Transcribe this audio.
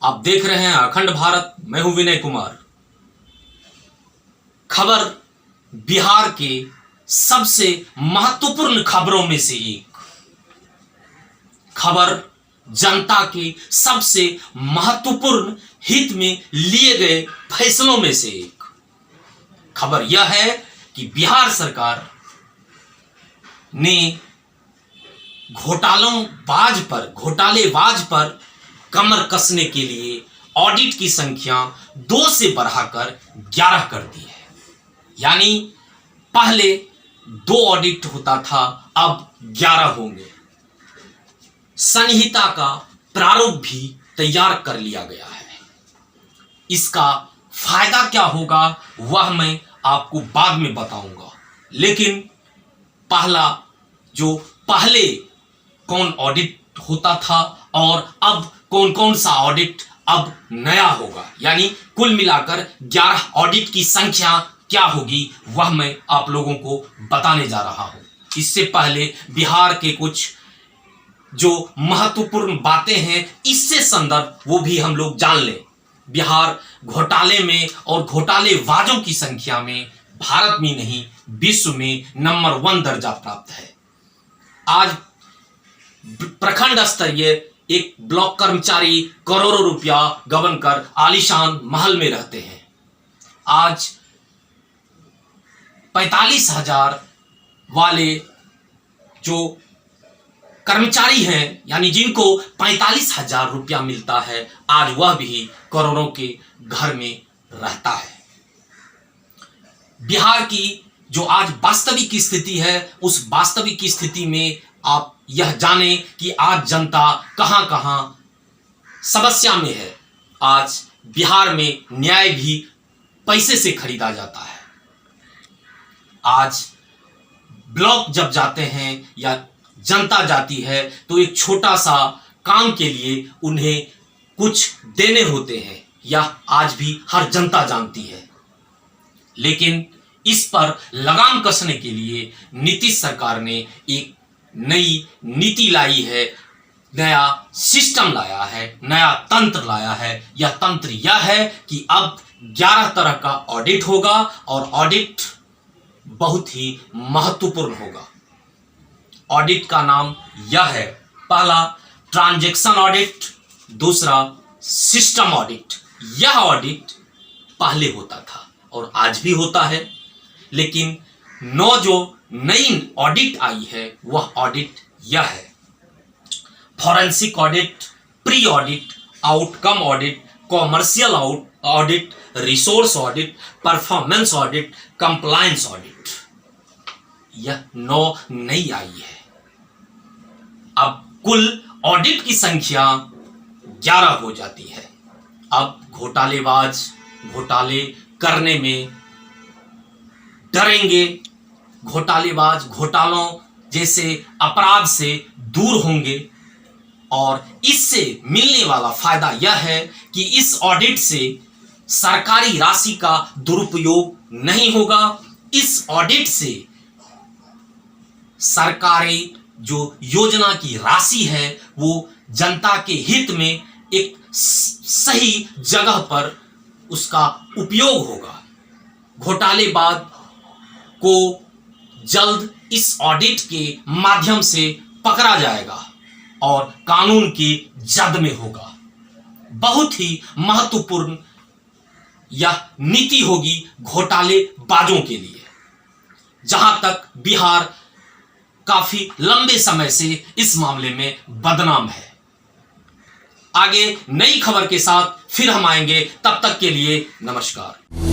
आप देख रहे हैं अखंड भारत। मैं हूं विनय कुमार। खबर बिहार के सबसे महत्वपूर्ण खबरों में से एक खबर, जनता के सबसे महत्वपूर्ण हित में लिए गए फैसलों में से एक खबर यह है कि बिहार सरकार ने घोटालेबाज पर कमर कसने के लिए ऑडिट की संख्या 2 से बढ़ाकर 11 कर दी है। यानी पहले 2 ऑडिट होता था, अब 11 होंगे। संहिता का प्रारूप भी तैयार कर लिया गया है। इसका फायदा क्या होगा वह मैं आपको बाद में बताऊंगा, लेकिन पहले कौन ऑडिट होता था और अब कौन कौन सा ऑडिट अब नया होगा, यानी कुल मिलाकर 11 ऑडिट की संख्या क्या होगी वह मैं आप लोगों को बताने जा रहा हूं। इससे पहले बिहार के कुछ जो महत्वपूर्ण बातें हैं, इससे संदर्भ वो भी हम लोग जान लें। बिहार घोटाले में और घोटालेबाजों की संख्या में भारत में नहीं विश्व में नंबर 1 दर्जा प्राप्त है। आज प्रखंड स्तरीय एक ब्लॉक कर्मचारी करोड़ों रुपया गबन कर आलीशान महल में रहते हैं। आज 45,000 वाले जो कर्मचारी हैं, यानी जिनको 45,000 रुपया मिलता है, आज वह भी करोड़ों के घर में रहता है। बिहार की जो आज वास्तविक स्थिति है, उस वास्तविक स्थिति में आप यह जाने कि आज जनता कहां कहां समस्या में है। आज बिहार में न्याय भी पैसे से खरीदा जाता है। आज ब्लॉक जब जाते हैं या जनता जाती है तो एक छोटा सा काम के लिए उन्हें कुछ देने होते हैं, यह आज भी हर जनता जानती है। लेकिन इस पर लगाम कसने के लिए नीतीश सरकार ने एक नई नीति लाई है, नया सिस्टम लाया है, नया तंत्र लाया है। यह तंत्र यह है कि अब 11 तरह का ऑडिट होगा और ऑडिट बहुत ही महत्वपूर्ण होगा। ऑडिट का नाम यह है, पहला ट्रांजैक्शन ऑडिट, दूसरा सिस्टम ऑडिट। यह ऑडिट पहले होता था और आज भी होता है, लेकिन जो नई ऑडिट आई है वह ऑडिट यह है, forensic audit, pre audit, outcome audit, commercial audit, resource audit, performance audit, compliance audit. यह 9 नई आई है। अब कुल ऑडिट की संख्या 11 हो जाती है। अब घोटालेबाज घोटाले करने में डरेंगे, घोटालेबाज घोटालों जैसे अपराध से दूर होंगे और इससे मिलने वाला फायदा यह है कि इस ऑडिट से सरकारी राशि का दुरुपयोग नहीं होगा। इस ऑडिट से सरकारी जो योजना की राशि है वो जनता के हित में एक सही जगह पर उसका उपयोग होगा। घोटालेबाज को जल्द इस ऑडिट के माध्यम से पकड़ा जाएगा और कानून की जद में होगा। बहुत ही महत्वपूर्ण यह नीति होगी घोटालेबाजों के लिए, जहां तक बिहार काफी लंबे समय से इस मामले में बदनाम है। आगे नई खबर के साथ फिर हम आएंगे, तब तक के लिए नमस्कार।